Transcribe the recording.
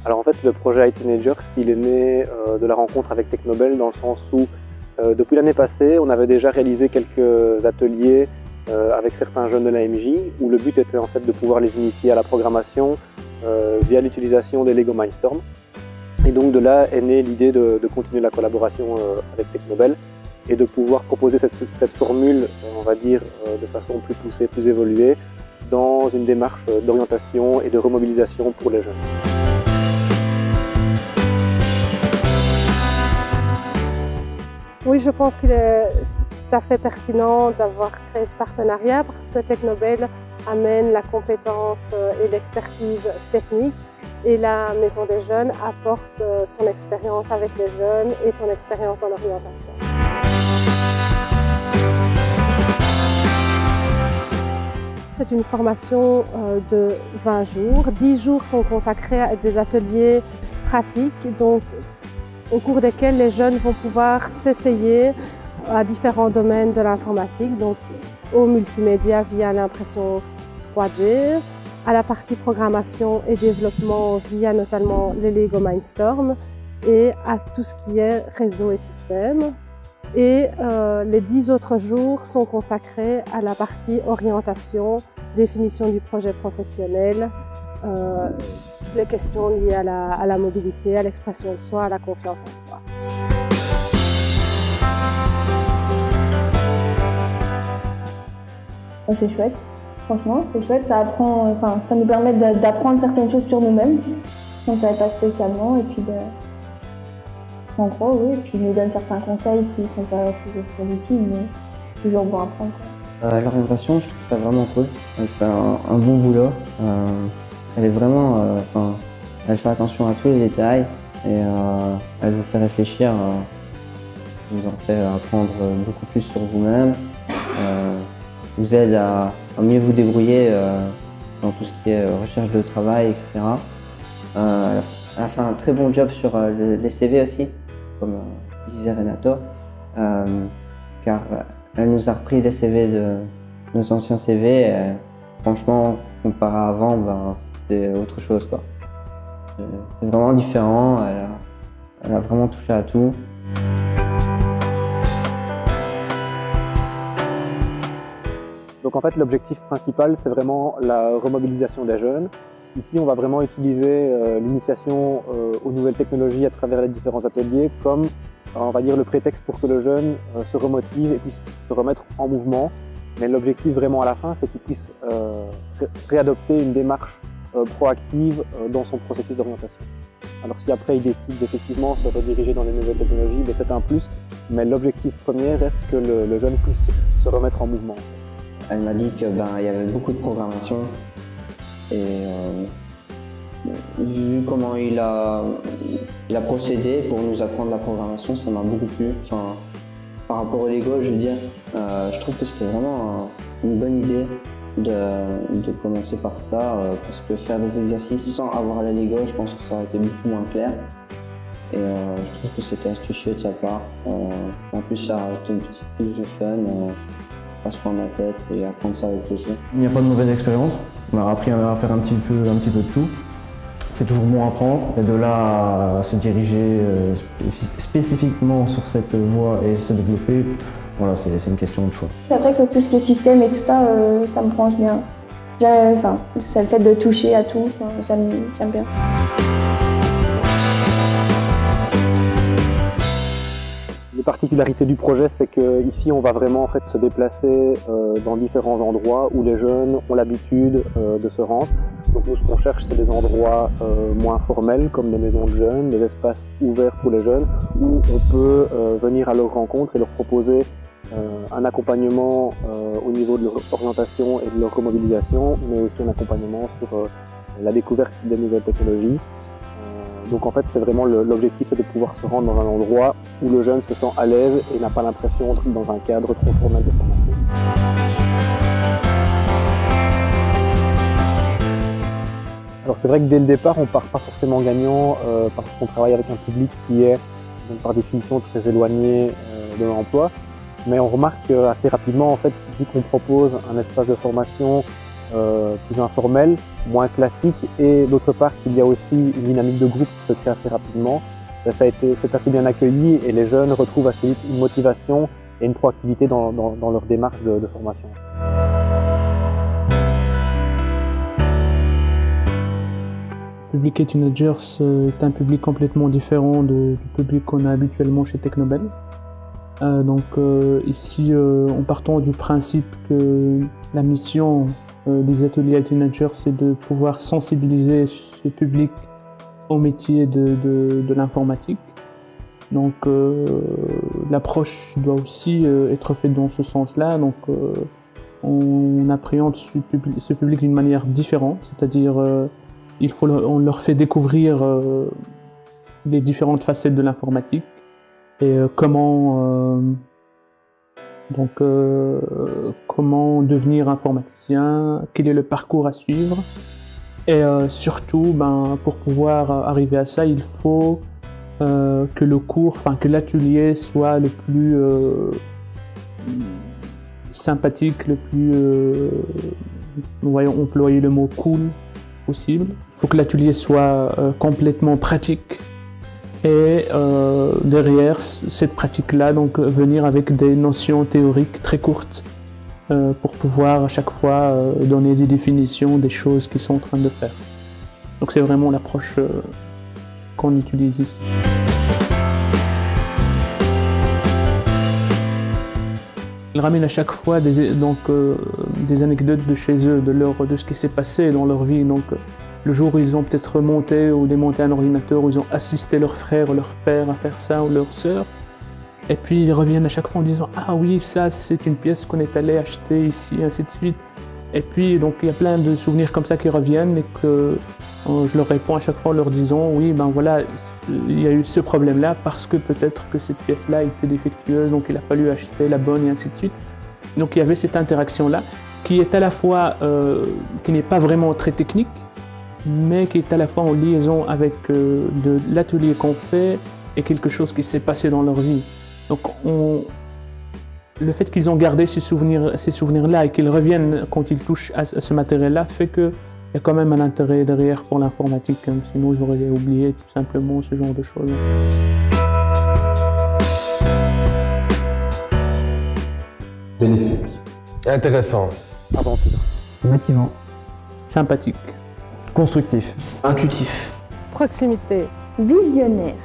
Alors en fait, le projet iTeenagers, il est né de la rencontre avec Technobel, dans le sens où depuis l'année passée, on avait déjà réalisé quelques ateliers avec certains jeunes de l'AMJ, où le but était en fait de pouvoir les initier à la programmation via l'utilisation des Lego Mindstorm. Et donc de là est née l'idée de continuer la collaboration avec Technobel et de pouvoir proposer cette formule, on va dire, de façon plus poussée, plus évoluée, dans une démarche d'orientation et de remobilisation pour les jeunes. Oui, je pense qu'il est tout à fait pertinent d'avoir créé ce partenariat parce que Technobel amène la compétence et l'expertise technique et la Maison des Jeunes apporte son expérience avec les jeunes et son expérience dans l'orientation. C'est une formation de 20 jours. 10 jours sont consacrés à des ateliers pratiques, donc au cours desquels les jeunes vont pouvoir s'essayer à différents domaines de l'informatique, donc au multimédia via l'impression 3D, à la partie programmation et développement via notamment les Lego Mindstorm et à tout ce qui est réseau et système. Et les 10 autres jours sont consacrés à la partie orientation, définition du projet professionnel, toutes les questions liées à la mobilité, à l'expression de soi, à la confiance en soi. C'est chouette, franchement c'est chouette, ça nous permet d'apprendre certaines choses sur nous-mêmes, on ne savait pas spécialement, et puis en gros oui, et puis il nous donne certains conseils qui ne sont pas toujours très utiles, mais toujours bon à apprendre. L'orientation, je trouve ça vraiment cool, elle fait un bon boulot. Elle est vraiment, elle fait attention à tous les détails et elle vous fait réfléchir, vous en fait apprendre beaucoup plus sur vous-même, vous aide à mieux vous débrouiller dans tout ce qui est recherche de travail, etc. Elle a fait un très bon job sur les CV aussi, comme disait Renato, car elle nous a repris les CV de nos anciens CV. Et, franchement, comparé à avant, c'est autre chose, quoi. C'est vraiment différent, elle a vraiment touché à tout. Donc en fait, l'objectif principal, c'est vraiment la remobilisation des jeunes. Ici, on va vraiment utiliser l'initiation aux nouvelles technologies à travers les différents ateliers comme, on va dire, le prétexte pour que le jeune se remotive et puisse se remettre en mouvement. Mais l'objectif vraiment à la fin, c'est qu'il puisse réadopter une démarche proactive dans son processus d'orientation. Alors si après il décide d'effectivement se rediriger dans les nouvelles technologies, c'est un plus, mais l'objectif premier reste que le jeune puisse se remettre en mouvement. Elle m'a dit qu'il y avait beaucoup de programmation et vu comment il a procédé pour nous apprendre la programmation, ça m'a beaucoup plu. Par rapport au Lego, je veux dire, je trouve que c'était vraiment une bonne idée de commencer par ça, parce que faire des exercices sans avoir les Lego, je pense que ça aurait été beaucoup moins clair. Et je trouve que c'était astucieux de sa part. En plus, ça a rajouté une petite touche de fun, pas se prendre la tête et apprendre ça avec plaisir. Il n'y a pas de mauvaise expérience, on a appris à faire un petit peu de tout. C'est toujours bon à apprendre, et de là à se diriger spécifiquement sur cette voie et se développer, voilà, c'est une question de choix. C'est vrai que tout ce qui est système et tout ça, ça me branche bien. C'est le fait de toucher à tout, j'aime bien. La particularité du projet, c'est qu'ici, on va vraiment en fait, se déplacer dans différents endroits où les jeunes ont l'habitude de se rendre. Donc nous, ce qu'on cherche, c'est des endroits moins formels, comme des maisons de jeunes, des espaces ouverts pour les jeunes, où on peut venir à leur rencontre et leur proposer un accompagnement au niveau de leur orientation et de leur remobilisation, mais aussi un accompagnement sur la découverte des nouvelles technologies. Donc en fait, c'est vraiment l'objectif, c'est de pouvoir se rendre dans un endroit où le jeune se sent à l'aise et n'a pas l'impression d'être dans un cadre trop formel de formation. Alors c'est vrai que dès le départ, on ne part pas forcément gagnant parce qu'on travaille avec un public qui est donc, par définition très éloigné de l'emploi. Mais on remarque assez rapidement, en fait, vu qu'on propose un espace de formation plus informelle, moins classique, et d'autre part qu'il y a aussi une dynamique de groupe qui se crée assez rapidement. C'est assez bien accueilli et les jeunes retrouvent assez vite une motivation et une proactivité dans leur démarche de formation. Le public et Teenagers est un public complètement différent du public qu'on a habituellement chez Technobel. Ici, en partant du principe que la mission des ateliers à Teenagers, c'est de pouvoir sensibiliser ce public au métier de l'informatique. Donc l'approche doit aussi être faite dans ce sens-là. Donc on appréhende ce public d'une manière différente, c'est-à-dire on leur fait découvrir les différentes facettes de l'informatique et comment devenir informaticien, quel est le parcours à suivre. Et surtout, pour pouvoir arriver à ça, il faut que l'atelier soit le plus sympathique, le plus, employer le mot cool possible. Il faut que l'atelier soit complètement pratique et derrière cette pratique-là, donc venir avec des notions théoriques très courtes pour pouvoir à chaque fois donner des définitions des choses qu'ils sont en train de faire. Donc c'est vraiment l'approche qu'on utilise ici. Ils ramènent à chaque fois des anecdotes de chez eux, de ce qui s'est passé dans leur vie. Donc, le jour où ils ont peut-être monté ou démonté un ordinateur, où ils ont assisté leur frère ou leur père à faire ça, ou leur sœur. Et puis ils reviennent à chaque fois en disant « Ah oui, ça c'est une pièce qu'on est allé acheter ici, ainsi de suite ». Et puis donc il y a plein de souvenirs comme ça qui reviennent et que je leur réponds à chaque fois en leur disant « Oui, voilà, il y a eu ce problème-là parce que peut-être que cette pièce-là était défectueuse, donc il a fallu acheter la bonne et ainsi de suite ». Donc il y avait cette interaction-là qui est à la fois, qui n'est pas vraiment très technique, mais qui est à la fois en liaison avec de l'atelier qu'on fait et quelque chose qui s'est passé dans leur vie. Donc le fait qu'ils ont gardé ces souvenirs-là et qu'ils reviennent quand ils touchent à ce matériel-là fait qu'il y a quand même un intérêt derrière pour l'informatique, hein. Sinon ils auraient oublié tout simplement ce genre de choses. Bénéfique. Intéressant. Aventure. Motivant. Sympathique. Constructif. Intuitif. Proximité. Visionnaire.